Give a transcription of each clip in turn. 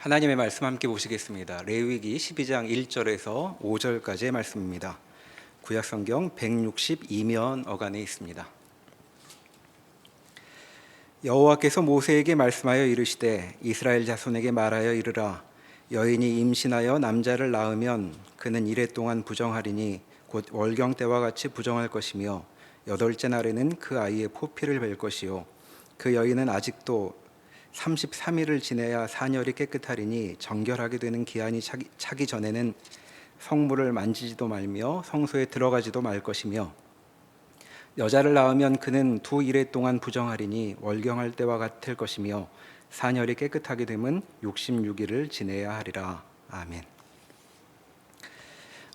하나님의 말씀 함께 보시겠습니다. 레위기 12장 1절에서 5절까지의 말씀입니다. 구약성경 162면 어간에 있습니다. 여호와께서 모세에게 말씀하여 이르시되 이스라엘 자손에게 말하여 이르라. 여인이 임신하여 남자를 낳으면 그는 이레 동안 부정하리니 곧 월경 때와 같이 부정할 것이며 여덟째 날에는 그 아이의 포피를 뵐 것이요 그 여인은 아직도 33일을 지내야 사녀리 깨끗하리니 정결하게 되는 기한이 차기 전에는 성물을 만지지도 말며 성소에 들어가지도 말 것이며 여자를 낳으면 그는 두 이레 동안 부정하리니 월경할 때와 같을 것이며 사녀리 깨끗하게 되면 66일을 지내야 하리라. 아멘.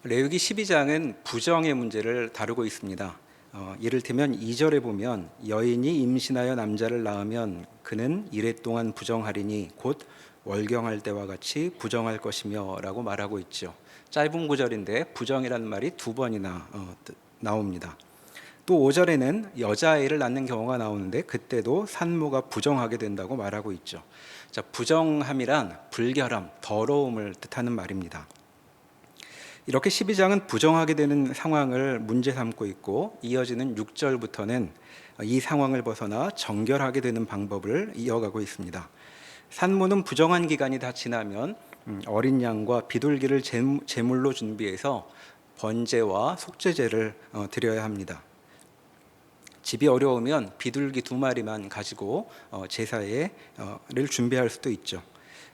레위기 12장은 부정의 문제를 다루고 있습니다. 이를테면 2절에 보면 여인이 임신하여 남자를 낳으면 그는 이레 동안 부정하리니 곧 월경할 때와 같이 부정할 것이며 라고 말하고 있죠. 짧은 구절인데 부정이라는 말이 두 번이나 나옵니다. 또 5절에는 여자아이를 낳는 경우가 나오는데 그때도 산모가 부정하게 된다고 말하고 있죠. 자, 부정함이란 불결함, 더러움을 뜻하는 말입니다. 이렇게 12장은 부정하게 되는 상황을 문제 삼고 있고 이어지는 6절부터는 이 상황을 벗어나 정결하게 되는 방법을 이어가고 있습니다. 산모는 부정한 기간이 다 지나면 어린 양과 비둘기를 제물로 준비해서 번제와 속죄제를 드려야 합니다. 집이 어려우면 비둘기 2마리만 가지고 제사를 준비할 수도 있죠.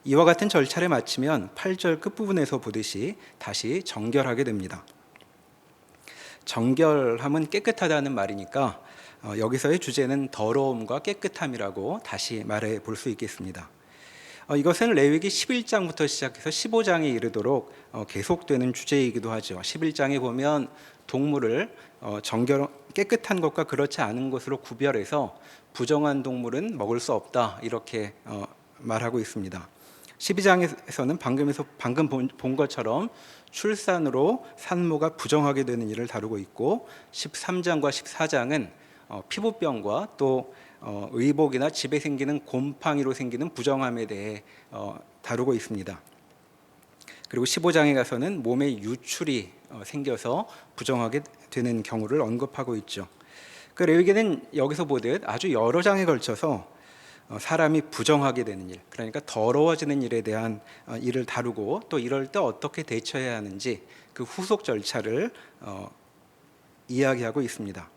이와 같은 절차를 마치면 8절 끝부분에서 보듯이 다시 정결하게 됩니다. 정결함은 깨끗하다는 말이니까 여기서의 주제는 더러움과 깨끗함이라고 다시 말해 볼 수 있겠습니다. 이것은 레위기 11장부터 시작해서 15장에 이르도록 계속되는 주제이기도 하죠. 11장에 보면 동물을 깨끗한 것과 그렇지 않은 것으로 구별해서 부정한 동물은 먹을 수 없다 이렇게 말하고 있습니다. 12장에서는 방금 본 것처럼 출산으로 산모가 부정하게 되는 일을 다루고 있고 13장과 14장은 피부병과 또 의복이나 집에 생기는 곰팡이로 생기는 부정함에 대해 다루고 있습니다. 그리고 15장에 가서는 몸에 유출이 생겨서 부정하게 되는 경우를 언급하고 있죠. 그 레위기는 여기서 보듯 아주 여러 장에 걸쳐서 사람이 부정하게 되는 일, 그러니까 더러워지는 일에 대한 일을 다루고 또 이럴 때 어떻게 대처해야 하는지 그 후속 절차를 이야기하고 있습니다.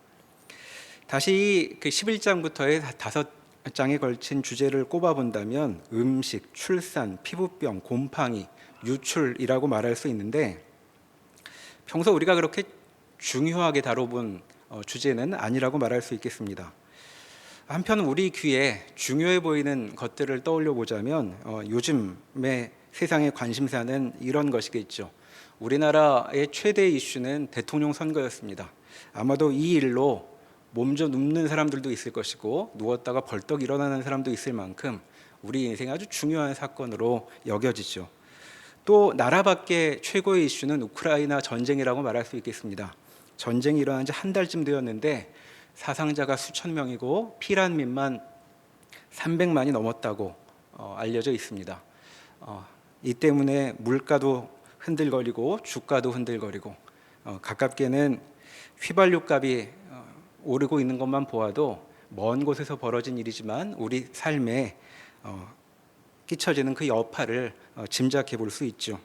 다시 그 11장부터의 5장에 걸친 주제를 꼽아본다면 음식, 출산, 피부병, 곰팡이, 유출이라고 말할 수 있는데 평소 우리가 그렇게 중요하게 다뤄본 주제는 아니라고 말할 수 있겠습니다. 한편 우리 귀에 중요해 보이는 것들을 떠올려 보자면 요즘의 세상의 관심사는 이런 것이겠죠. 우리나라의 최대 이슈는 대통령 선거였습니다. 아마도 이 일로 몸져 눕는 사람들도 있을 것이고 누웠다가 벌떡 일어나는 사람도 있을 만큼 우리 인생에 아주 중요한 사건으로 여겨지죠. 또 나라 밖의 최고의 이슈는 우크라이나 전쟁이라고 말할 수 있겠습니다. 전쟁이 일어난 지 한 달쯤 되었는데 사상자가 수천 명이고 피난민만 300만이 넘었다고 알려져 있습니다. 이 때문에 물가도 흔들거리고 주가도 흔들거리고 가깝게는 휘발유값이 오르고 있는 것만 보아도 먼 곳에서 벌어진 일이지만 우리 삶에 끼쳐지는 그 여파를 짐작해 볼 수 있죠.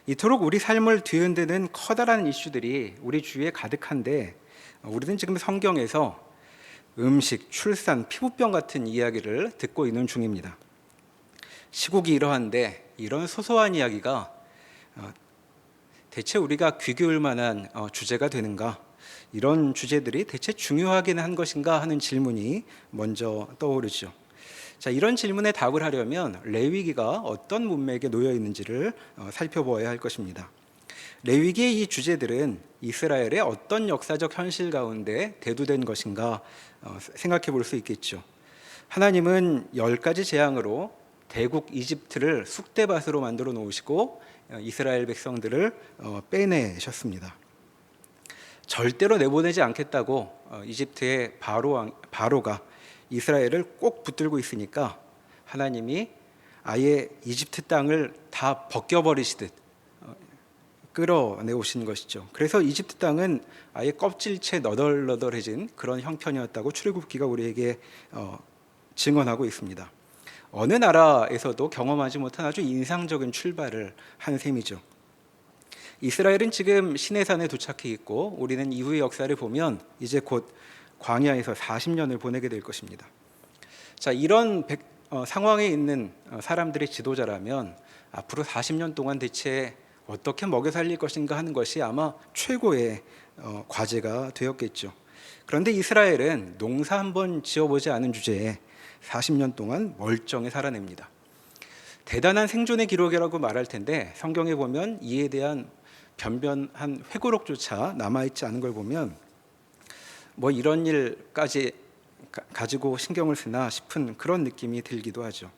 이토록 우리 삶을 뒤흔드는 커다란 이슈들이 우리 주위에 가득한데 우리는 지금 성경에서 음식, 출산, 피부병 같은 이야기를 듣고 있는 중입니다. 시국이 이러한데 이런 소소한 이야기가 대체 우리가 귀 기울 만한 주제가 되는가? 이런 주제들이 대체 중요하긴 한 것인가 하는 질문이 먼저 떠오르죠. 자, 이런 질문에 답을 하려면 레위기가 어떤 문맥에 놓여 있는지를 살펴보아야 할 것입니다. 레위기의 이 주제들은 이스라엘의 어떤 역사적 현실 가운데 대두된 것인가 생각해 볼 수 있겠죠. 하나님은 10가지 재앙으로 대국 이집트를 쑥대밭으로 만들어 놓으시고 이스라엘 백성들을 빼내셨습니다. 절대로 내보내지 않겠다고 이집트의 바로가 이스라엘을 꼭 붙들고 있으니까 하나님이 아예 이집트 땅을 다 벗겨버리시듯 끌어내오신 것이죠. 그래서 이집트 땅은 아예 껍질째 너덜너덜해진 그런 형편이었다고 출애굽기가 우리에게 증언하고 있습니다. 어느 나라에서도 경험하지 못한 아주 인상적인 출발을 한 셈이죠. 이스라엘은 지금 시내산에 도착해 있고 우리는 이후의 역사를 보면 이제 곧 광야에서 40년을 보내게 될 것입니다. 자, 이런 상황에 있는 사람들의 지도자라면 앞으로 40년 동안 대체 어떻게 먹여 살릴 것인가 하는 것이 아마 최고의 과제가 되었겠죠. 그런데 이스라엘은 농사 한번 지어보지 않은 주제에 40년 동안 멀쩡히 살아냅니다. 대단한 생존의 기록이라고 말할 텐데 성경에 보면 이에 대한 변변한 회고록조차 남아있지 않은 걸 보면 뭐 이런 일까지 가지고 신경을 쓰나 싶은 그런 느낌이 들기도 하죠.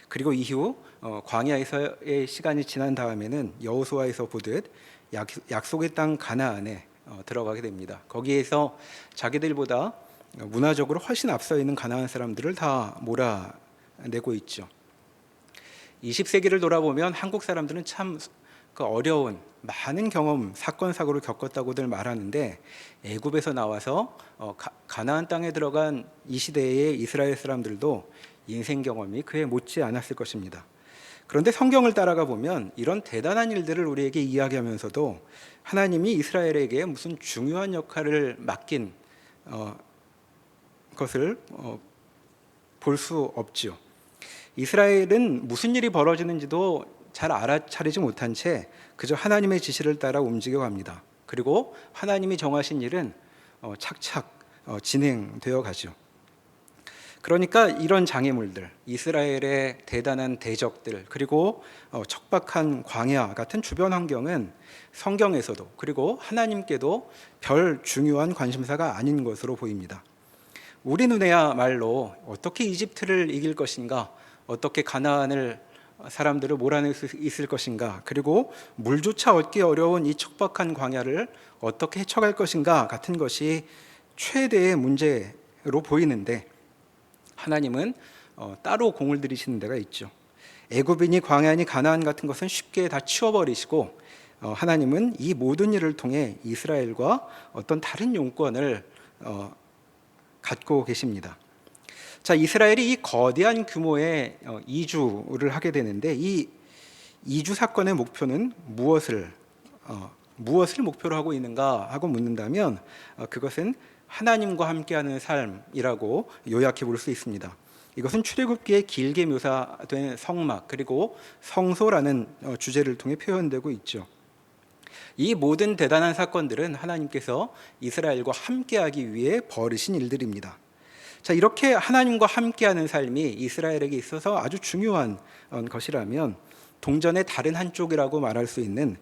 그리고 이후 광야에서의 시간이 지난 다음에는 여호수아에서 보듯 약속의 땅 가나안에 들어가게 됩니다. 거기에서 자기들보다 문화적으로 훨씬 앞서 있는 가나안 사람들을 다 몰아내고 있죠. 20세기를 돌아보면 한국 사람들은 참 어려운 많은 경험, 사건, 사고를 겪었다고들 말하는데 애굽에서 나와서 가나안 땅에 들어간 이 시대의 이스라엘 사람들도 인생 경험이 그에 못지 않았을 것입니다. 그런데 성경을 따라가 보면 이런 대단한 일들을 우리에게 이야기하면서도 하나님이 이스라엘에게 무슨 중요한 역할을 맡긴 것을 볼 수 없죠. 이스라엘은 무슨 일이 벌어지는지도 잘 알아차리지 못한 채 그저 하나님의 지시를 따라 움직여갑니다. 그리고 하나님이 정하신 일은 착착 진행되어 가죠. 그러니까 이런 장애물들, 이스라엘의 대단한 대적들, 그리고 척박한 광야 같은 주변 환경은 성경에서도 그리고 하나님께도 별 중요한 관심사가 아닌 것으로 보입니다. 우리 눈에야말로 어떻게 이집트를 이길 것인가, 어떻게 가나안을 사람들을 몰아낼 수 있을 것인가, 그리고 물조차 얻기 어려운 이 척박한 광야를 어떻게 헤쳐갈 것인가 같은 것이 최대의 문제로 보이는데 하나님은 따로 공을 들이시는 데가 있죠. 애굽이니 광야니 가나안 같은 것은 쉽게 다 치워버리시고 하나님은 이 모든 일을 통해 이스라엘과 어떤 다른 용건을 갖고 계십니다. 자, 이스라엘이 이 거대한 규모의 이주를 하게 되는데 이 이주 사건의 목표는 무엇을 목표로 하고 있는가 하고 묻는다면 그것은 하나님과 함께하는 삶이라고 요약해 볼 수 있습니다. 이것은 출애굽기에 길게 묘사된 성막 그리고 성소라는 주제를 통해 표현되고 있죠. 이 모든 대단한 사건들은 하나님께서 이스라엘과 함께하기 위해 벌이신 일들입니다. 자, 이렇게 하나님과 함께하는 삶이 이스라엘에게 있어서 아주 중요한 것이라면 동전의 다른 한쪽이라고 말할 수 있는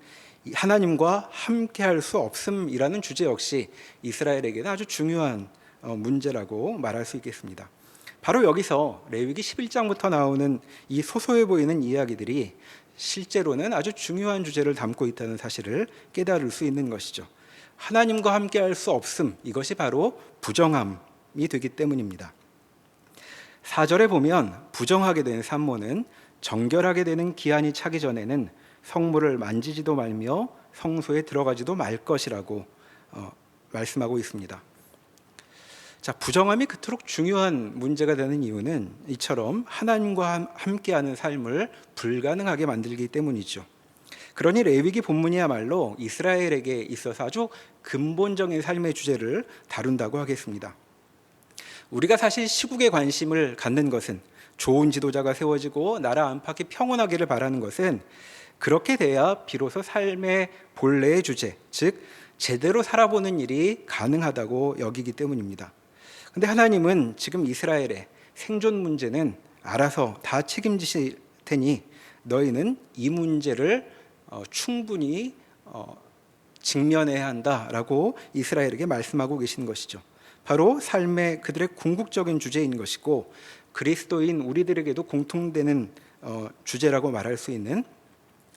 하나님과 함께할 수 없음이라는 주제 역시 이스라엘에게는 아주 중요한 문제라고 말할 수 있겠습니다. 바로 여기서 레위기 11장부터 나오는 이 소소해 보이는 이야기들이 실제로는 아주 중요한 주제를 담고 있다는 사실을 깨달을 수 있는 것이죠. 하나님과 함께할 수 없음, 이것이 바로 부정함이 되기 때문입니다. 4절에 보면 부정하게 된 산모는 정결하게 되는 기한이 차기 전에는 성물을 만지지도 말며 성소에 들어가지도 말 것이라고 말씀하고 있습니다. 자, 부정함이 그토록 중요한 문제가 되는 이유는 이처럼 하나님과 함께하는 삶을 불가능하게 만들기 때문이죠. 그러니 레위기 본문이야말로 이스라엘에게 있어서 아주 근본적인 삶의 주제를 다룬다고 하겠습니다. 우리가 사실 시국에 관심을 갖는 것은 좋은 지도자가 세워지고 나라 안팎이 평온하기를 바라는 것은 그렇게 돼야 비로소 삶의 본래의 주제, 즉 제대로 살아보는 일이 가능하다고 여기기 때문입니다. 그런데 하나님은 지금 이스라엘의 생존 문제는 알아서 다 책임지실 테니 너희는 이 문제를 충분히 직면해야 한다라고 이스라엘에게 말씀하고 계시는 것이죠. 바로 삶의 그들의 궁극적인 주제인 것이고 그리스도인 우리들에게도 공통되는 주제라고 말할 수 있는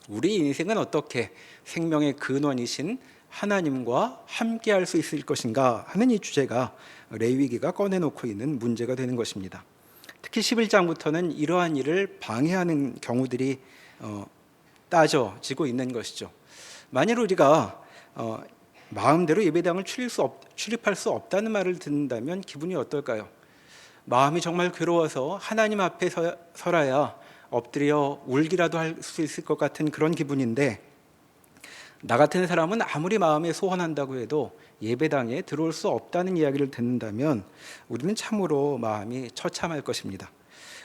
우리 인생은 어떻게 생명의 근원이신 하나님과 함께할 수 있을 것인가 하는 이 주제가 레위기가 꺼내놓고 있는 문제가 되는 것입니다. 특히 11장부터는 이러한 일을 방해하는 경우들이 따져지고 있는 것이죠. 만일 우리가 마음대로 예배당을 출입할 수 없다는 말을 듣는다면 기분이 어떨까요? 마음이 정말 괴로워서 하나님 앞에 서라야 엎드려 울기라도 할 수 있을 것 같은 그런 기분인데, 나 같은 사람은 아무리 마음에 소원한다고 해도 예배당에 들어올 수 없다는 이야기를 듣는다면 우리는 참으로 마음이 처참할 것입니다.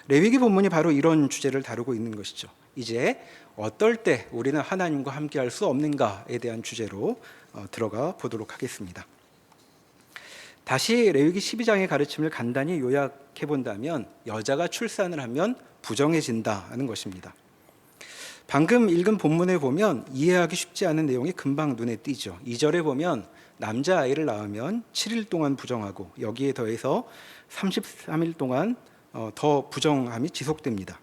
레위기 본문이 바로 이런 주제를 다루고 있는 것이죠. 이제 어떨 때 우리는 하나님과 함께할 수 없는가에 대한 주제로 들어가 보도록 하겠습니다. 다시 레위기 12장의 가르침을 간단히 요약해 본다면 여자가 출산을 하면 부정해진다는 것입니다. 방금 읽은 본문에 보면 이해하기 쉽지 않은 내용이 금방 눈에 띄죠. 2절에 보면 남자아이를 낳으면 7일 동안 부정하고 여기에 더해서 33일 동안 더 부정함이 지속됩니다.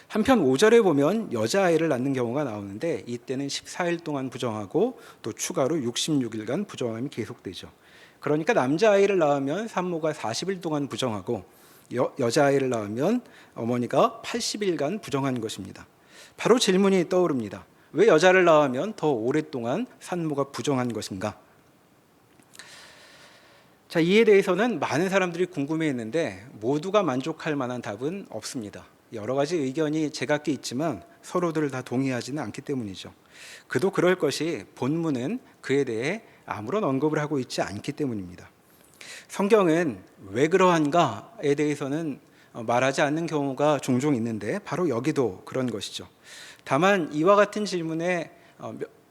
한편 5절에 보면 여자아이를 낳는 경우가 나오는데 이때는 14일 동안 부정하고 또 추가로 66일간 부정함이 계속되죠. 그러니까 남자아이를 낳으면 산모가 40일 동안 부정하고 여자아이를 낳으면 어머니가 80일간 부정한 것입니다. 바로 질문이 떠오릅니다. 왜 여자를 낳으면 더 오랫동안 산모가 부정한 것인가? 자, 이에 대해서는 많은 사람들이 궁금해했는데 모두가 만족할 만한 답은 없습니다. 여러 가지 의견이 제각기 있지만 서로들 다 동의하지는 않기 때문이죠. 그도 그럴 것이 본문은 그에 대해 아무런 언급을 하고 있지 않기 때문입니다. 성경은 왜 그러한가에 대해서는 말하지 않는 경우가 종종 있는데 바로 여기도 그런 것이죠. 다만 이와 같은 질문에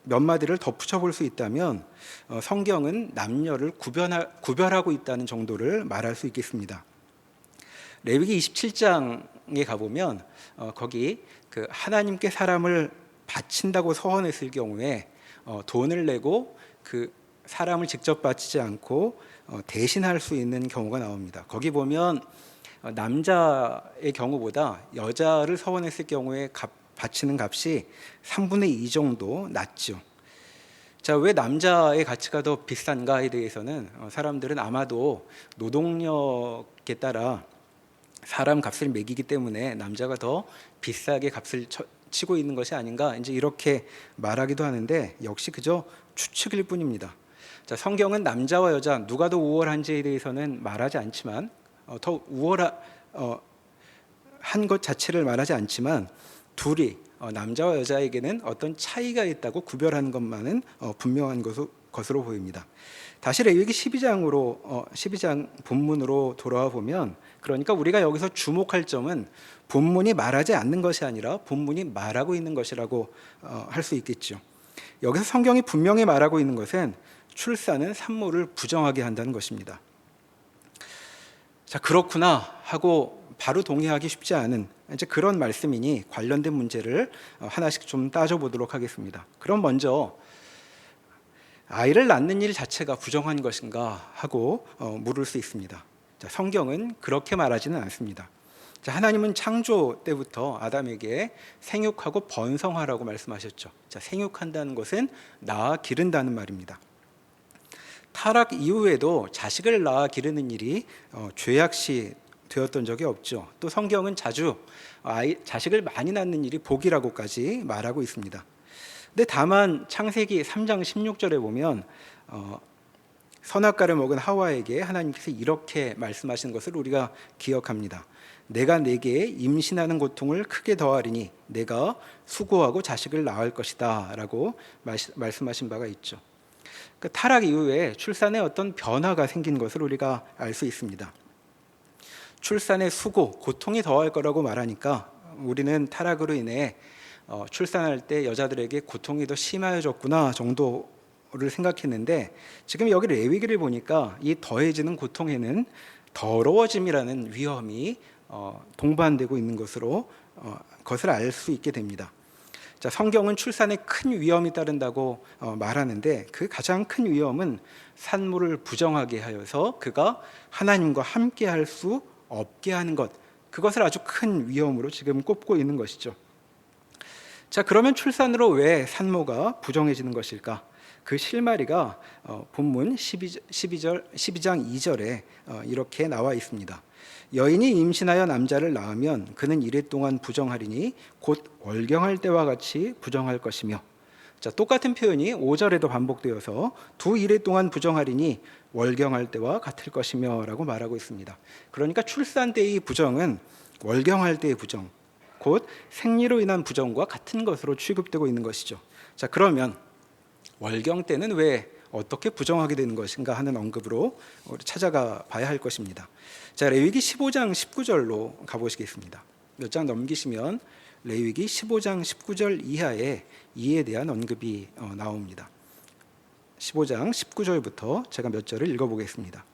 몇 마디를 덧붙여 볼 수 있다면 성경은 남녀를 구별하고 있다는 정도를 말할 수 있겠습니다. 레위기 27장에 가보면 거기 그 하나님께 사람을 바친다고 서원했을 경우에 돈을 내고 그 사람을 직접 바치지 않고 대신할 수 있는 경우가 나옵니다. 거기 보면 남자의 경우보다 여자를 서원했을 경우에 바치는 값이 3분의 2 정도 낮죠. 자, 왜 남자의 가치가 더 비싼가에 대해서는 사람들은 아마도 노동력에 따라 사람 값을 매기기 때문에 남자가 더 비싸게 값을 치고 있는 것이 아닌가 이제 이렇게 말하기도 하는데 역시 그저 추측일 뿐입니다. 자, 성경은 남자와 여자 누가 더 우월한지에 대해서는 말하지 않지만 더 우월한 것 자체를 말하지 않지만 둘이 남자와 여자에게는 어떤 차이가 있다고 구별하는 것만은 분명한 것으로 보입니다. 다시 레위기 12장 본문으로 돌아와 보면 그러니까 우리가 여기서 주목할 점은 본문이 말하지 않는 것이 아니라 본문이 말하고 있는 것이라고 할 수 있겠죠. 여기서 성경이 분명히 말하고 있는 것은 출산은 산모를 부정하게 한다는 것입니다. 자, 그렇구나 하고 바로 동의하기 쉽지 않은 이제 그런 말씀이니 관련된 문제를 하나씩 좀 따져보도록 하겠습니다. 그럼 먼저 아이를 낳는 일 자체가 부정한 것인가 하고 물을 수 있습니다. 자, 성경은 그렇게 말하지는 않습니다. 자, 하나님은 창조 때부터 아담에게 생육하고 번성하라고 말씀하셨죠. 자, 생육한다는 것은 낳아 기른다는 말입니다. 타락 이후에도 자식을 낳아 기르는 일이 죄악시 되었던 적이 없죠. 또 성경은 자주 자식을 많이 낳는 일이 복이라고까지 말하고 있습니다. 근데 다만 창세기 3장 16절에 보면 선악과를 먹은 하와에게 하나님께서 이렇게 말씀하신 것을 우리가 기억합니다. 내가 내게 임신하는 고통을 크게 더하리니 내가 수고하고 자식을 낳을 것이다 라고 말씀하신 바가 있죠. 그 타락 이후에 출산에 어떤 변화가 생긴 것을 우리가 알 수 있습니다. 출산의 수고, 고통이 더할 거라고 말하니까 우리는 타락으로 인해 출산할 때 여자들에게 고통이 더 심해졌구나 정도를 생각했는데 지금 여기 레위기를 보니까 이 더해지는 고통에는 더러워짐이라는 위험이 동반되고 있는 것을 알 수 있게 됩니다. 자, 성경은 출산에 큰 위험이 따른다고 말하는데 그 가장 큰 위험은 산모를 부정하게 하여서 그가 하나님과 함께 할 수 없게 하는 것, 그것을 아주 큰 위험으로 지금 꼽고 있는 것이죠. 자, 그러면 출산으로 왜 산모가 부정해지는 것일까? 그 실마리가 본문 12장 2절에 이렇게 나와 있습니다. 여인이 임신하여 남자를 낳으면 그는 이래 동안 부정하리니 곧 월경할 때와 같이 부정할 것이며. 자, 똑같은 표현이 5절에도 반복되어서 두 이래 동안 부정하리니 월경할 때와 같을 것이며 라고 말하고 있습니다. 그러니까 출산 때의 부정은 월경할 때의 부정, 곧 생리로 인한 부정과 같은 것으로 취급되고 있는 것이죠. 자, 그러면 월경 때는 왜 어떻게 부정하게 되는 것인가 하는 언급으로 찾아가 봐야 할 것입니다. 자, 레위기 15장 19절로 가보시겠습니다. 몇 장 넘기시면 레위기 15장 19절 이하에 이에 대한 언급이 나옵니다. 15장 19절부터 제가 몇 절을 읽어보겠습니다.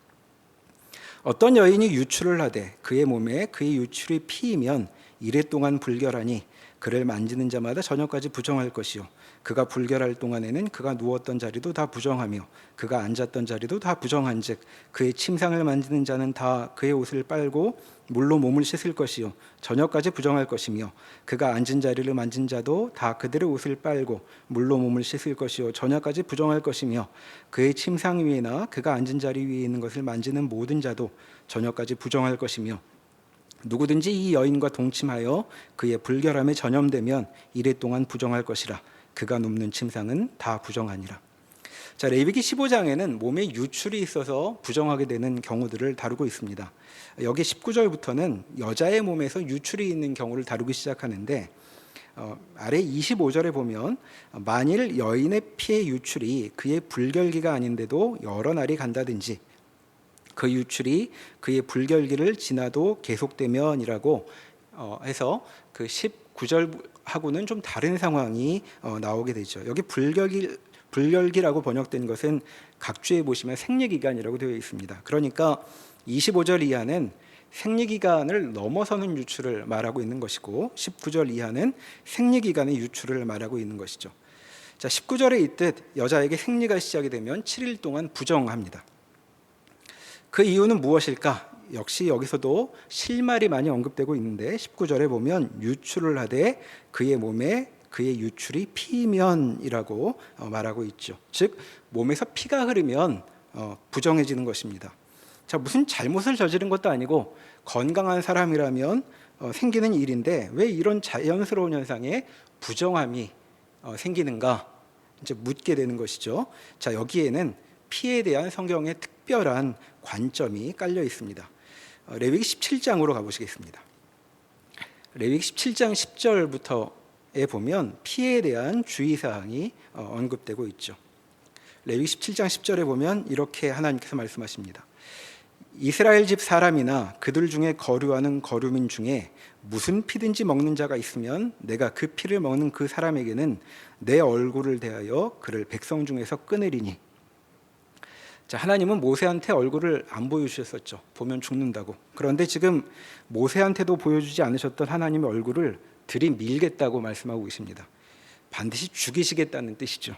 어떤 여인이 유출을 하되 그의 몸에 그의 유출이 피이면 이래 동안 불결하니 그를 만지는 자마다 저녁까지 부정할 것이요 그가 불결할 동안에는 그가 누웠던 자리도 다 부정하며 그가 앉았던 자리도 다 부정한즉 그의 침상을 만지는 자는 다 그의 옷을 빨고 물로 몸을 씻을 것이요 저녁까지 부정할 것이며 그가 앉은 자리를 만진 자도 다 그들의 옷을 빨고 물로 몸을 씻을 것이요 저녁까지 부정할 것이며 그의 침상 위에나 그가 앉은 자리 위에 있는 것을 만지는 모든 자도 저녁까지 부정할 것이며 누구든지 이 여인과 동침하여 그의 불결함에 전염되면 이래 동안 부정할 것이라 그가 눕는 침상은 다 부정하니라. 자, 레위기 15장에는 몸에 유출이 있어서 부정하게 되는 경우들을 다루고 있습니다. 여기 19절부터는 여자의 몸에서 유출이 있는 경우를 다루기 시작하는데 아래 25절에 보면 만일 여인의 피의 유출이 그의 불결기가 아닌데도 여러 날이 간다든지 그 유출이 그의 불결기를 지나도 계속되면이라고 해서 그 19절하고는 좀 다른 상황이 나오게 되죠. 여기 불결기라고 번역된 것은 각주에 보시면 생리기간이라고 되어 있습니다. 그러니까 25절 이하는 생리기간을 넘어서는 유출을 말하고 있는 것이고 19절 이하는 생리기간의 유출을 말하고 있는 것이죠. 자, 19절에 있듯 여자에게 생리가 시작이 되면 7일 동안 부정합니다. 그 이유는 무엇일까? 역시 여기서도 실말이 많이 언급되고 있는데 19절에 보면 유출을 하되 그의 몸에 그의 유출이 피면이라고 말하고 있죠. 즉 몸에서 피가 흐르면 부정해지는 것입니다. 자, 무슨 잘못을 저지른 것도 아니고 건강한 사람이라면 생기는 일인데 왜 이런 자연스러운 현상에 부정함이 생기는가 이제 묻게 되는 것이죠. 자, 여기에는 피에 대한 성경의 특별한 관점이 깔려 있습니다. 레위기 17장으로 가보시겠습니다. 레위기 17장 10절부터에 보면 피에 대한 주의사항이 언급되고 있죠. 레위기 17장 10절에 보면 이렇게 하나님께서 말씀하십니다. 이스라엘 집 사람이나 그들 중에 거류하는 거류민 중에 무슨 피든지 먹는 자가 있으면 내가 그 피를 먹는 그 사람에게는 내 얼굴을 대하여 그를 백성 중에서 끊으리니. 자, 하나님은 모세한테 얼굴을 안 보여주셨었죠. 보면 죽는다고. 그런데 지금 모세한테도 보여주지 않으셨던 하나님의 얼굴을 들이밀겠다고 말씀하고 계십니다. 반드시 죽이시겠다는 뜻이죠.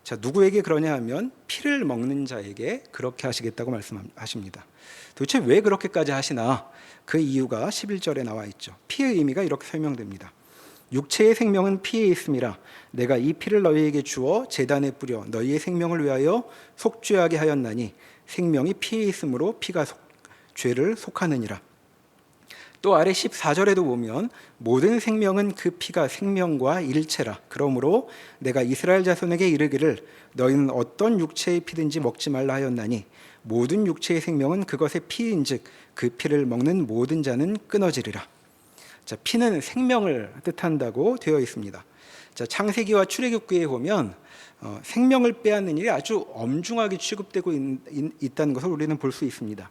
자, 누구에게 그러냐 하면 피를 먹는 자에게 그렇게 하시겠다고 말씀하십니다. 도대체 왜 그렇게까지 하시나? 그 이유가 11절에 나와 있죠. 피의 의미가 이렇게 설명됩니다. 육체의 생명은 피에 있음이라 내가 이 피를 너희에게 주어 제단에 뿌려 너희의 생명을 위하여 속죄하게 하였나니 생명이 피에 있으므로 피가 죄를 속하느니라. 또 아래 14절에도 보면 모든 생명은 그 피가 생명과 일체라. 그러므로 내가 이스라엘 자손에게 이르기를 너희는 어떤 육체의 피든지 먹지 말라 하였나니 모든 육체의 생명은 그것의 피인즉 그 피를 먹는 모든 자는 끊어지리라. 자, 피는 생명을 뜻한다고 되어 있습니다. 자, 창세기와 출애굽기에 보면 생명을 빼앗는 일이 아주 엄중하게 취급되고 있다는 것을 우리는 볼 수 있습니다.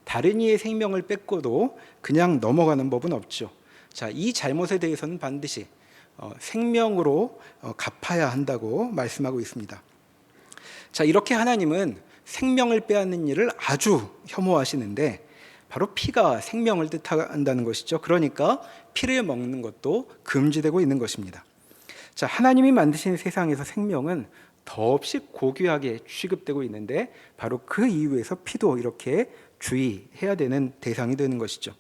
다른 이의 생명을 뺏고도 그냥 넘어가는 법은 없죠. 자, 이 잘못에 대해서는 반드시 생명으로 갚아야 한다고 말씀하고 있습니다. 자, 이렇게 하나님은 생명을 빼앗는 일을 아주 혐오하시는데 바로 피가 생명을 뜻한다는 것이죠. 그러니까 피를 먹는 것도 금지되고 있는 것입니다. 자, 하나님이 만드신 세상에서 생명은 더없이 고귀하게 취급되고 있는데 바로 그 이유에서 피도 이렇게 주의해야 되는 대상이 되는 것이죠.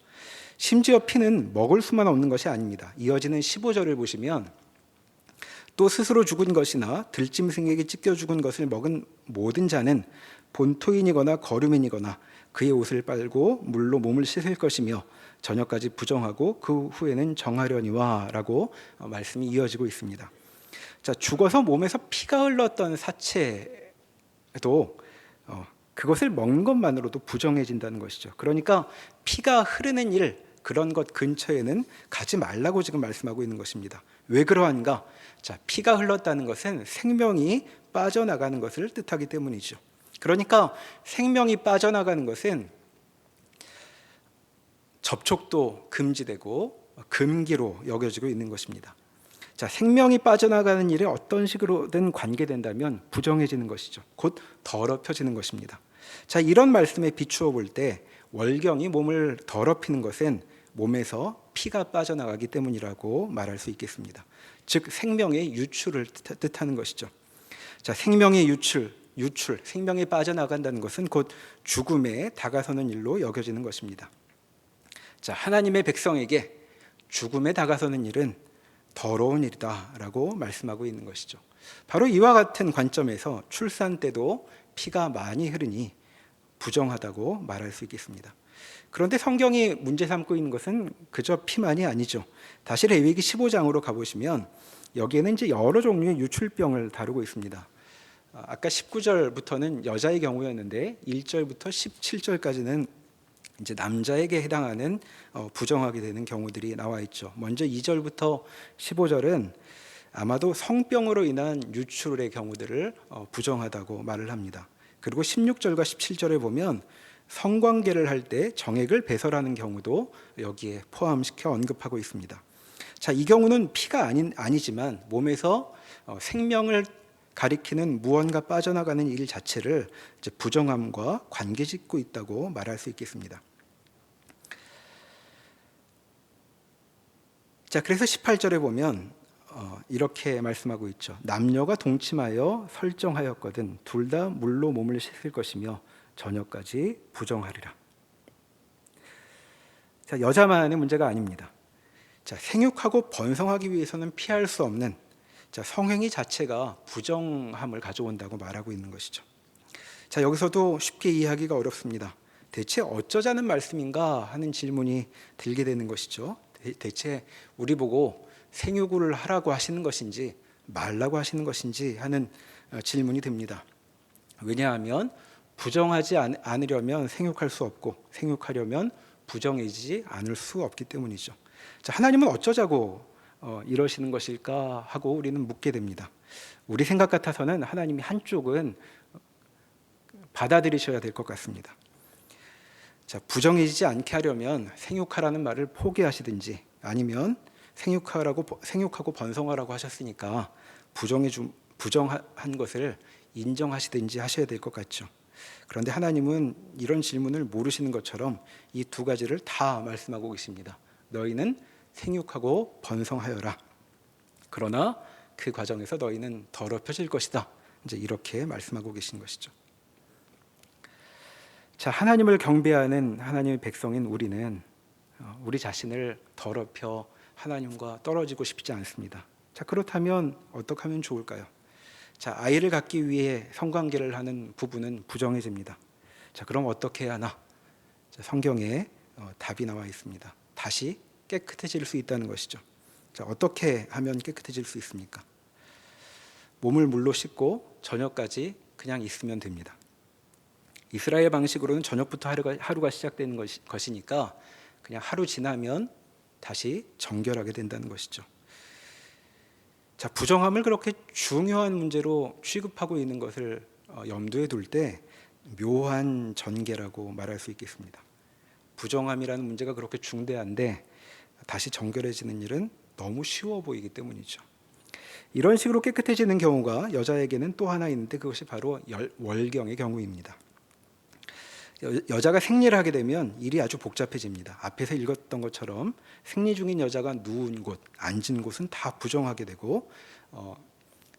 심지어 피는 먹을 수만 없는 것이 아닙니다. 이어지는 15절을 보시면 또 스스로 죽은 것이나 들짐승에게 찢겨 죽은 것을 먹은 모든 자는 본토인이거나 거류민이거나 그의 옷을 빨고 물로 몸을 씻을 것이며 저녁까지 부정하고 그 후에는 정하려니와라고 말씀이 이어지고 있습니다. 자, 죽어서 몸에서 피가 흘렀던 사체도 그것을 먹는 것만으로도 부정해진다는 것이죠. 그러니까 피가 흐르는 일, 그런 것 근처에는 가지 말라고 지금 말씀하고 있는 것입니다. 왜 그러한가? 자, 피가 흘렀다는 것은 생명이 빠져나가는 것을 뜻하기 때문이죠. 그러니까 생명이 빠져나가는 것은 접촉도 금지되고 금기로 여겨지고 있는 것입니다. 자, 생명이 빠져나가는 일에 어떤 식으로든 관계된다면 부정해지는 것이죠. 곧 더럽혀지는 것입니다. 자, 이런 말씀에 비추어 볼 때 월경이 몸을 더럽히는 것은 몸에서 피가 빠져나가기 때문이라고 말할 수 있겠습니다. 즉 생명의 유출을 뜻하는 것이죠. 자, 생명의 유출, 생명이 빠져나간다는 것은 곧 죽음에 다가서는 일로 여겨지는 것입니다. 자, 하나님의 백성에게 죽음에 다가서는 일은 더러운 일이다라고 말씀하고 있는 것이죠. 바로 이와 같은 관점에서 출산 때도 피가 많이 흐르니 부정하다고 말할 수 있겠습니다. 그런데 성경이 문제 삼고 있는 것은 그저 피만이 아니죠. 다시 레위기 15장으로 가보시면 여기에는 이제 여러 종류의 유출병을 다루고 있습니다. 아까 19절부터는 여자의 경우였는데 1절부터 17절까지는 이제 남자에게 해당하는 부정하게 되는 경우들이 나와 있죠. 먼저 2절부터 15절은 아마도 성병으로 인한 유출의 경우들을 부정하다고 말을 합니다. 그리고 16절과 17절에 보면 성관계를 할 때 정액을 배설하는 경우도 여기에 포함시켜 언급하고 있습니다. 자, 이 경우는 피가 아니지만 몸에서 생명을 가리키는 무언가 빠져나가는 일 자체를 이제 부정함과 관계짓고 있다고 말할 수 있겠습니다. 자, 그래서 18절에 보면 이렇게 말씀하고 있죠. 남녀가 동침하여 설정하였거든 둘 다 물로 몸을 씻을 것이며 저녁까지 부정하리라. 자, 여자만의 문제가 아닙니다. 자, 생육하고 번성하기 위해서는 피할 수 없는 성행위 자체가 부정함을 가져온다고 말하고 있는 것이죠. 자, 여기서도 쉽게 이해하기가 어렵습니다. 대체 어쩌자는 말씀인가 하는 질문이 들게 되는 것이죠. 대체 우리 보고 생육을 하라고 하시는 것인지 말라고 하시는 것인지 하는 질문이 듭니다. 왜냐하면 부정하지 않으려면 생육할 수 없고 생육하려면 부정해지지 않을 수 없기 때문이죠. 자, 하나님은 어쩌자고 이러시는 것일까 하고 우리는 묻게 됩니다. 우리 생각 같아서는 하나님이 한쪽은 받아들이셔야 될 것 같습니다. 자, 부정해지지 않게 하려면 생육하라는 말을 포기하시든지 아니면 생육하고 번성하라고 하셨으니까 부정한 것을 인정하시든지 하셔야 될 것 같죠. 그런데 하나님은 이런 질문을 모르시는 것처럼 이 두 가지를 다 말씀하고 계십니다. 너희는 생육하고 번성하여라. 그러나 그 과정에서 너희는 더럽혀질 것이다. 이제 이렇게 말씀하고 계신 것이죠. 자, 하나님을 경배하는 하나님의 백성인 우리는 우리 자신을 더럽혀 하나님과 떨어지고 싶지 않습니다. 자, 그렇다면 어떻게 하면 좋을까요? 자, 아이를 갖기 위해 성관계를 하는 부부는 부정해집니다. 자, 그럼 어떻게 해야 하나? 자, 성경에 답이 나와 있습니다. 다시 깨끗해질 수 있다는 것이죠. 자, 어떻게 하면 깨끗해질 수 있습니까? 몸을 물로 씻고 저녁까지 그냥 있으면 됩니다. 이스라엘 방식으로는 저녁부터 하루가 시작되는 것이니까 그냥 하루 지나면 다시 정결하게 된다는 것이죠. 자, 부정함을 그렇게 중요한 문제로 취급하고 있는 것을 염두에 둘 때 묘한 전개라고 말할 수 있겠습니다. 부정함이라는 문제가 그렇게 중대한데 다시 정결해지는 일은 너무 쉬워 보이기 때문이죠. 이런 식으로 깨끗해지는 경우가 여자에게는 또 하나 있는데 그것이 바로 월경의 경우입니다. 여자가 생리를 하게 되면 일이 아주 복잡해집니다. 앞에서 읽었던 것처럼 생리 중인 여자가 누운 곳, 앉은 곳은 다 부정하게 되고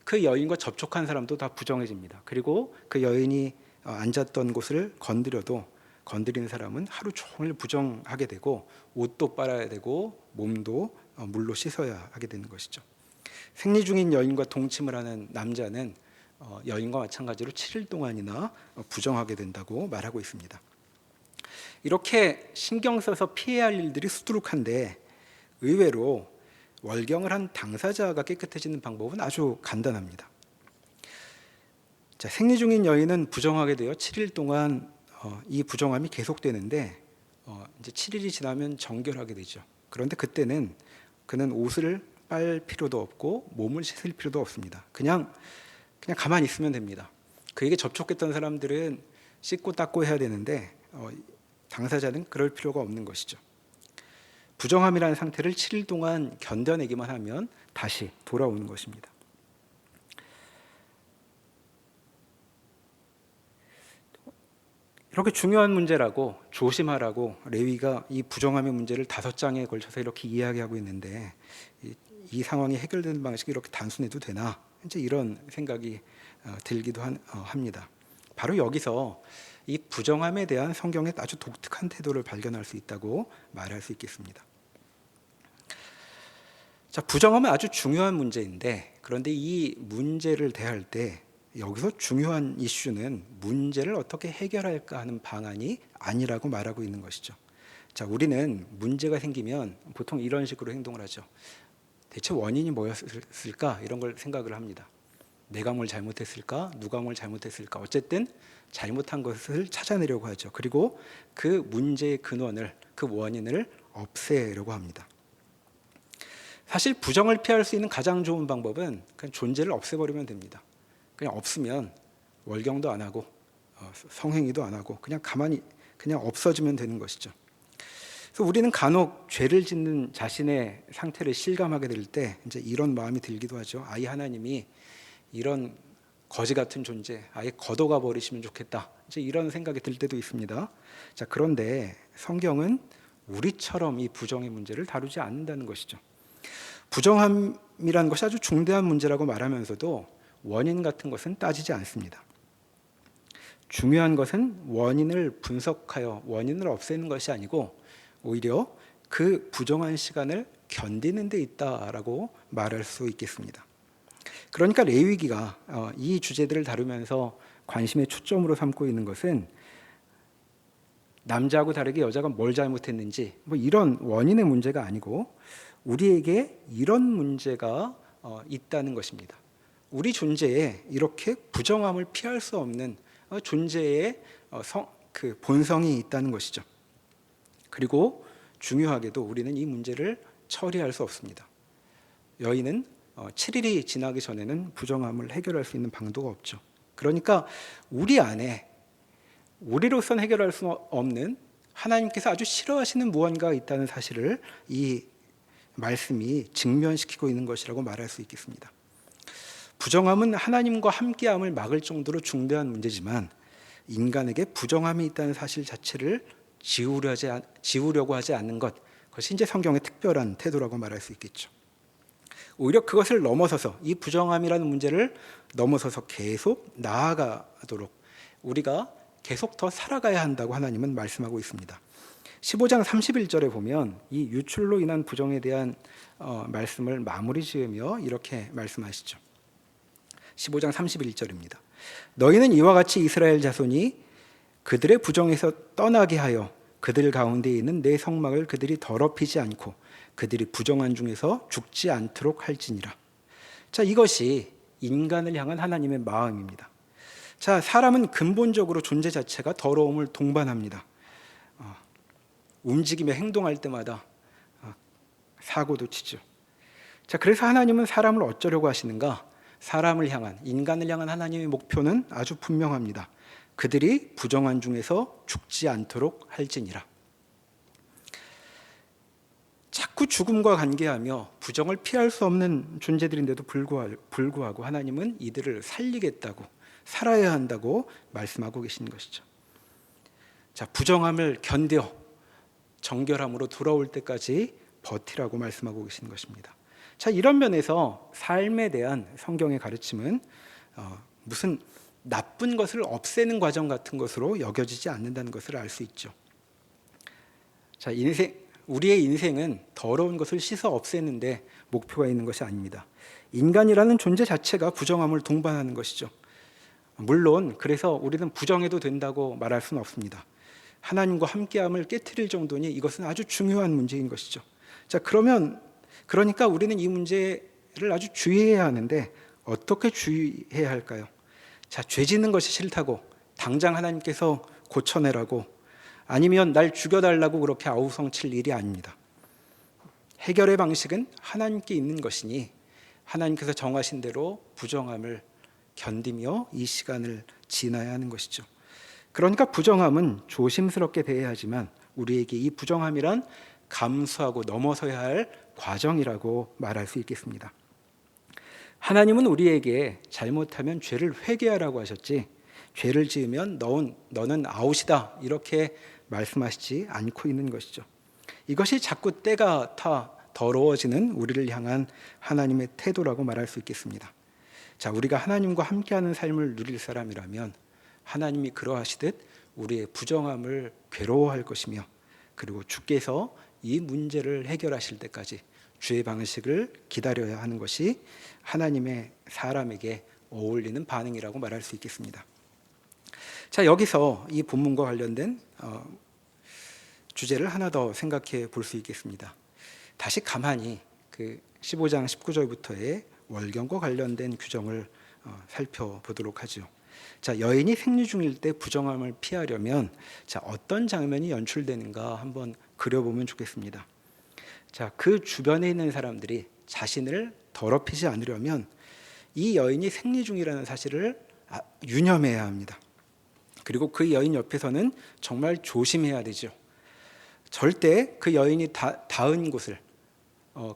그 여인과 접촉한 사람도 다 부정해집니다. 그리고 그 여인이 앉았던 곳을 건드리는 사람은 하루 종일 부정하게 되고 옷도 빨아야 되고 몸도 물로 씻어야 하게 되는 것이죠. 생리 중인 여인과 동침을 하는 남자는 여인과 마찬가지로 7일 동안이나 부정하게 된다고 말하고 있습니다. 이렇게 신경 써서 피해야 할 일들이 수두룩한데 의외로 월경을 한 당사자가 깨끗해지는 방법은 아주 간단합니다. 자, 생리 중인 여인은 부정하게 되어 7일 동안 이 부정함이 계속되는데 이제 7일이 지나면 정결하게 되죠. 그런데 그때는 그는 옷을 빨 필요도 없고 몸을 씻을 필요도 없습니다. 그냥 가만히 있으면 됩니다. 그에게 접촉했던 사람들은 씻고 닦고 해야 되는데 당사자는 그럴 필요가 없는 것이죠. 부정함이라는 상태를 7일 동안 견뎌내기만 하면 다시 돌아오는 것입니다. 이렇게 중요한 문제라고 조심하라고 레위가 이 부정함의 문제를 5장에 걸쳐서 이렇게 이야기하고 있는데 이 상황이 해결되는 방식이 이렇게 단순해도 되나? 이제 이런 생각이 들기도 합니다. 바로 여기서 이 부정함에 대한 성경의 아주 독특한 태도를 발견할 수 있다고 말할 수 있겠습니다. 자, 부정함은 아주 중요한 문제인데 그런데 이 문제를 대할 때 여기서 중요한 이슈는 문제를 어떻게 해결할까 하는 방안이 아니라고 말하고 있는 것이죠. 자, 우리는 문제가 생기면 보통 이런 식으로 행동을 하죠. 대체 원인이 뭐였을까? 이런 걸 생각을 합니다. 내가 뭘 잘못했을까? 누가 뭘 잘못했을까? 어쨌든 잘못한 것을 찾아내려고 하죠. 그리고 그 문제의 근원을, 그 원인을 없애려고 합니다. 사실 부정을 피할 수 있는 가장 좋은 방법은 그냥 존재를 없애버리면 됩니다. 그냥 없으면 월경도 안 하고 성행위도 안 하고 그냥 가만히 그냥 없어지면 되는 것이죠. 그래서 우리는 간혹 죄를 짓는 자신의 상태를 실감하게 될 때 이제 이런 마음이 들기도 하죠. 아예 하나님이 이런 거지 같은 존재 아예 걷어가 버리시면 좋겠다. 이제 이런 생각이 들 때도 있습니다. 자, 그런데 성경은 우리처럼 이 부정의 문제를 다루지 않는다는 것이죠. 부정함이라는 것이 아주 중대한 문제라고 말하면서도 원인 같은 것은 따지지 않습니다. 중요한 것은 원인을 분석하여 원인을 없애는 것이 아니고 오히려 그 부정한 시간을 견디는 데 있다라고 말할 수 있겠습니다. 그러니까 레위기가 이 주제들을 다루면서 관심의 초점으로 삼고 있는 것은 남자하고 다르게 여자가 뭘 잘못했는지 뭐 이런 원인의 문제가 아니고 우리에게 이런 문제가 있다는 것입니다. 우리 존재에 이렇게 부정함을 피할 수 없는 존재의 그 본성이 있다는 것이죠. 그리고 중요하게도 우리는 이 문제를 처리할 수 없습니다. 여인은 7일이 지나기 전에는 부정함을 해결할 수 있는 방도가 없죠. 그러니까 우리 안에 우리로서는 해결할 수 없는 하나님께서 아주 싫어하시는 무언가가 있다는 사실을 이 말씀이 직면시키고 있는 것이라고 말할 수 있겠습니다. 부정함은 하나님과 함께함을 막을 정도로 중대한 문제지만 인간에게 부정함이 있다는 사실 자체를 지우려고 하지 않는 것, 그것이 이제 성경의 특별한 태도라고 말할 수 있겠죠. 오히려 그것을 넘어서서 이 부정함이라는 문제를 넘어서서 계속 나아가도록 우리가 계속 더 살아가야 한다고 하나님은 말씀하고 있습니다. 15장 31절에 보면 이 유출로 인한 부정에 대한 말씀을 마무리 지으며 이렇게 말씀하시죠. 15장 31절입니다. 너희는 이와 같이 이스라엘 자손이 그들의 부정에서 떠나게 하여 그들 가운데 있는 내 성막을 그들이 더럽히지 않고 그들이 부정한 중에서 죽지 않도록 할지니라. 자, 이것이 인간을 향한 하나님의 마음입니다. 자, 사람은 근본적으로 존재 자체가 더러움을 동반합니다. 움직이며 행동할 때마다 사고도 치죠. 자, 그래서 하나님은 사람을 어쩌려고 하시는가? 사람을 향한, 인간을 향한 하나님의 목표는 아주 분명합니다. 그들이 부정한 중에서 죽지 않도록 할지니라. 자꾸 죽음과 관계하며 부정을 피할 수 없는 존재들인데도 불구하고 하나님은 이들을 살리겠다고, 살아야 한다고 말씀하고 계신 것이죠. 자, 부정함을 견뎌 정결함으로 돌아올 때까지 버티라고 말씀하고 계신 것입니다. 자, 이런 면에서 삶에 대한 성경의 가르침은 무슨 나쁜 것을 없애는 과정 같은 것으로 여겨지지 않는다는 것을 알 수 있죠. 자, 우리의 인생은 더러운 것을 씻어 없애는 데 목표가 있는 것이 아닙니다. 인간이라는 존재 자체가 부정함을 동반하는 것이죠. 물론 그래서 우리는 부정해도 된다고 말할 수는 없습니다. 하나님과 함께함을 깨트릴 정도니 이것은 아주 중요한 문제인 것이죠. 자, 그러니까 우리는 이 문제를 아주 주의해야 하는데 어떻게 주의해야 할까요? 자, 죄 짓는 것이 싫다고 당장 하나님께서 고쳐내라고, 아니면 날 죽여달라고 그렇게 아우성칠 일이 아닙니다. 해결의 방식은 하나님께 있는 것이니 하나님께서 정하신 대로 부정함을 견디며 이 시간을 지나야 하는 것이죠. 그러니까 부정함은 조심스럽게 대해야 하지만 우리에게 이 부정함이란 감수하고 넘어서야 할 과정이라고 말할 수 있겠습니다. 하나님은 우리에게 잘못하면 죄를 회개하라고 하셨지, 죄를 지으면 너는 아웃이다 이렇게 말씀하시지 않고 있는 것이죠. 이것이 자꾸 때가 타 더러워지는 우리를 향한 하나님의 태도라고 말할 수 있겠습니다. 자, 우리가 하나님과 함께하는 삶을 누릴 사람이라면 하나님이 그러하시듯 우리의 부정함을 괴로워할 것이며, 그리고 주께서 이 문제를 해결하실 때까지 주의 방식을 기다려야 하는 것이 하나님의 사람에게 어울리는 반응이라고 말할 수 있겠습니다. 자, 여기서 이 본문과 관련된 주제를 하나 더 생각해 볼 수 있겠습니다. 다시 가만히 그 15장 19절부터의 월경과 관련된 규정을 살펴보도록 하죠. 자, 여인이 생리 중일 때 부정함을 피하려면 자, 어떤 장면이 연출되는가 한번 그려보면 좋겠습니다. 자, 그 주변에 있는 사람들이 자신을 더럽히지 않으려면 이 여인이 생리 중이라는 사실을 유념해야 합니다. 그리고 그 여인 옆에서는 정말 조심해야 되죠. 절대 그 여인이 닿은 곳을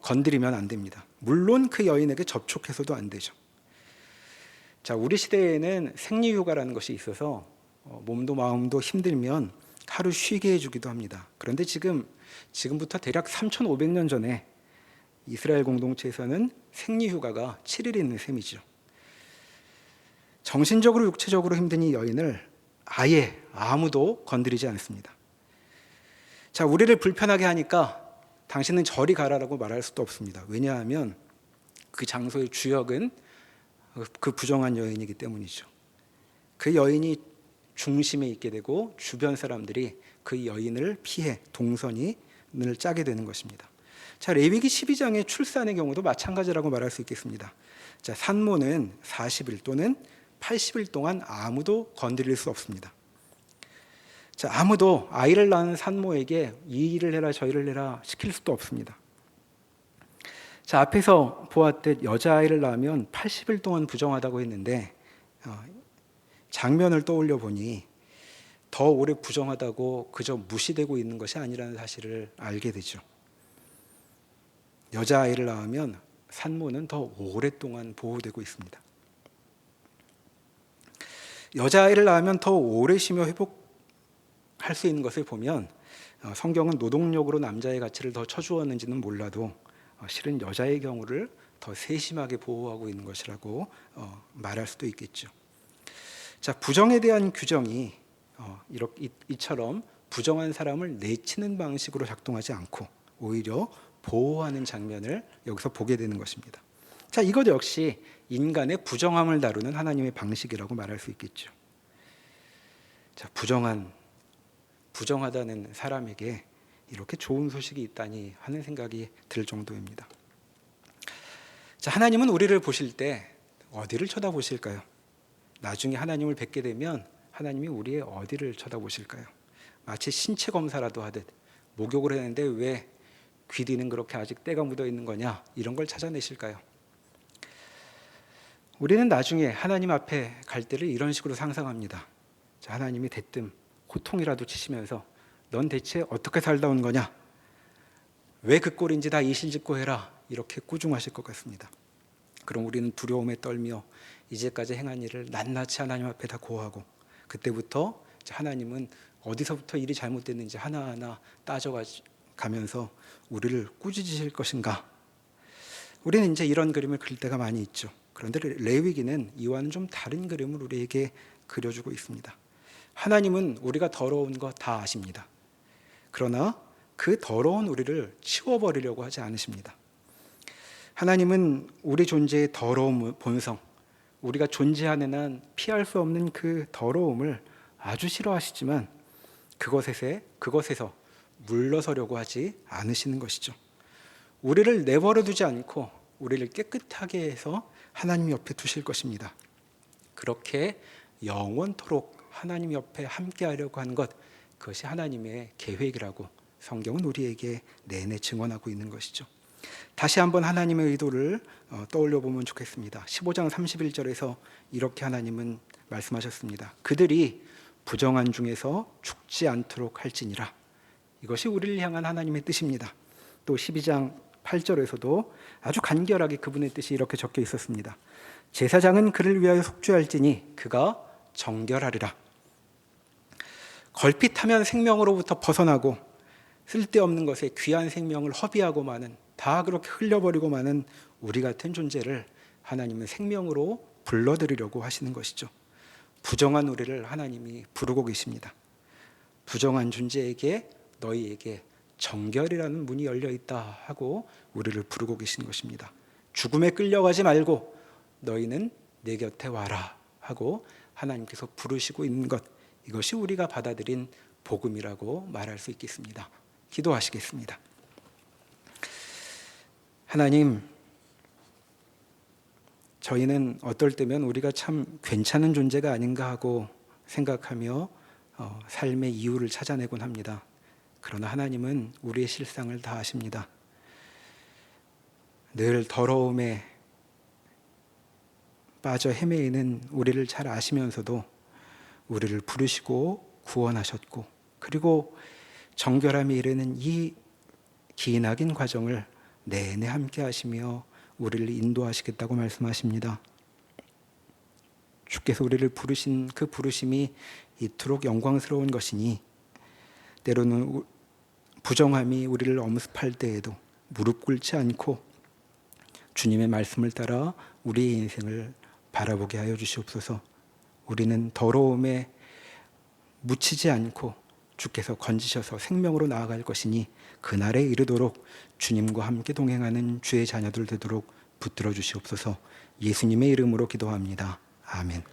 건드리면 안 됩니다. 물론 그 여인에게 접촉해서도 안 되죠. 자, 우리 시대에는 생리휴가라는 것이 있어서 몸도 마음도 힘들면 하루 쉬게 해주기도 합니다. 그런데 지금부터 대략 3,500년 전에 이스라엘 공동체에서는 생리휴가가 7일 있는 셈이죠. 정신적으로 육체적으로 힘든 이 여인을 아예 아무도 건드리지 않습니다. 자, 우리를 불편하게 하니까 당신은 저리 가라라고 말할 수도 없습니다. 왜냐하면 그 장소의 주역은 그 부정한 여인이기 때문이죠. 그 여인이 중심에 있게 되고 주변 사람들이 그 여인을 피해 동선을 짜게 되는 것입니다. 자, 레위기 12장의 출산의 경우도 마찬가지라고 말할 수 있겠습니다. 자, 산모는 40일 또는 80일 동안 아무도 건드릴 수 없습니다. 자, 아무도 아이를 낳은 산모에게 이 일을 해라 저 일을 해라 시킬 수도 없습니다. 자, 앞에서 보았듯 여자아이를 낳으면 80일 동안 부정하다고 했는데 장면을 떠올려 보니 더 오래 부정하다고 그저 무시되고 있는 것이 아니라는 사실을 알게 되죠. 여자아이를 낳으면 산모는 더 오랫동안 보호되고 있습니다. 여자아이를 낳으면 더 오래 쉬며 회복할 수 있는 것을 보면 성경은 노동력으로 남자의 가치를 더 쳐주었는지는 몰라도 실은 여자의 경우를 더 세심하게 보호하고 있는 것이라고 말할 수도 있겠죠. 자, 부정에 대한 규정이 이처럼 부정한 사람을 내치는 방식으로 작동하지 않고 오히려 보호하는 장면을 여기서 보게 되는 것입니다. 자, 이것 역시 인간의 부정함을 다루는 하나님의 방식이라고 말할 수 있겠죠. 자, 부정하다는 사람에게 이렇게 좋은 소식이 있다니 하는 생각이 들 정도입니다. 자, 하나님은 우리를 보실 때 어디를 쳐다보실까요? 나중에 하나님을 뵙게 되면 하나님이 우리의 어디를 쳐다보실까요? 마치 신체 검사라도 하듯 목욕을 했는데 왜 귀 뒤는 그렇게 아직 때가 묻어 있는 거냐, 이런 걸 찾아내실까요? 우리는 나중에 하나님 앞에 갈 때를 이런 식으로 상상합니다. 자, 하나님이 대뜸 호통이라도 치시면서 넌 대체 어떻게 살다 온 거냐? 왜 그 꼴인지 다 이실직고 해라. 이렇게 꾸중하실 것 같습니다. 그럼 우리는 두려움에 떨며 이제까지 행한 일을 낱낱이 하나님 앞에 다 고하고, 그때부터 하나님은 어디서부터 일이 잘못됐는지 하나하나 따져가면서 우리를 꾸짖으실 것인가? 우리는 이제 이런 그림을 그릴 때가 많이 있죠. 그런데 레위기는 이와는 좀 다른 그림을 우리에게 그려주고 있습니다. 하나님은 우리가 더러운 거 다 아십니다. 그러나 그 더러운 우리를 치워버리려고 하지 않으십니다. 하나님은 우리 존재의 더러운 본성, 우리가 존재하는 한 피할 수 없는 그 더러움을 아주 싫어하시지만 그것에서 물러서려고 하지 않으시는 것이죠. 우리를 내버려 두지 않고 우리를 깨끗하게 해서 하나님 옆에 두실 것입니다. 그렇게 영원토록 하나님 옆에 함께 하려고 하는 것, 그것이 하나님의 계획이라고 성경은 우리에게 내내 증언하고 있는 것이죠. 다시 한번 하나님의 의도를 떠올려 보면 좋겠습니다. 15장 31절에서 이렇게 하나님은 말씀하셨습니다. 그들이 부정한 중에서 죽지 않도록 할지니라. 이것이 우리를 향한 하나님의 뜻입니다. 또 12장 8절에서도 아주 간결하게 그분의 뜻이 이렇게 적혀 있었습니다. 제사장은 그를 위하여 속죄할지니 그가 정결하리라. 걸핏하면 생명으로부터 벗어나고 쓸데없는 것에 귀한 생명을 허비하고 마는, 다 그렇게 흘려버리고 마는 우리 같은 존재를 하나님은 생명으로 불러들이려고 하시는 것이죠. 부정한 우리를 하나님이 부르고 계십니다. 부정한 존재에게 너희에게 정결이라는 문이 열려 있다 하고 우리를 부르고 계신 것입니다. 죽음에 끌려가지 말고 너희는 내 곁에 와라 하고 하나님께서 부르시고 있는 것, 이것이 우리가 받아들인 복음이라고 말할 수 있겠습니다. 기도하시겠습니다. 하나님, 저희는 어떨 때면 우리가 참 괜찮은 존재가 아닌가 하고 생각하며 삶의 이유를 찾아내곤 합니다. 그러나 하나님은 우리의 실상을 다 아십니다. 늘 더러움에 빠져 헤매이는 우리를 잘 아시면서도 우리를 부르시고 구원하셨고, 그리고 정결함에 이르는 이 기나긴 과정을 내내 함께 하시며 우리를 인도하시겠다고 말씀하십니다. 주께서 우리를 부르신 그 부르심이 이토록 영광스러운 것이니 때로는 부정함이 우리를 엄습할 때에도 무릎 꿇지 않고 주님의 말씀을 따라 우리의 인생을 바라보게 하여 주시옵소서. 우리는 더러움에 묻히지 않고 주께서 건지셔서 생명으로 나아갈 것이니 그날에 이르도록 주님과 함께 동행하는 주의 자녀들 되도록 붙들어 주시옵소서. 예수님의 이름으로 기도합니다. 아멘.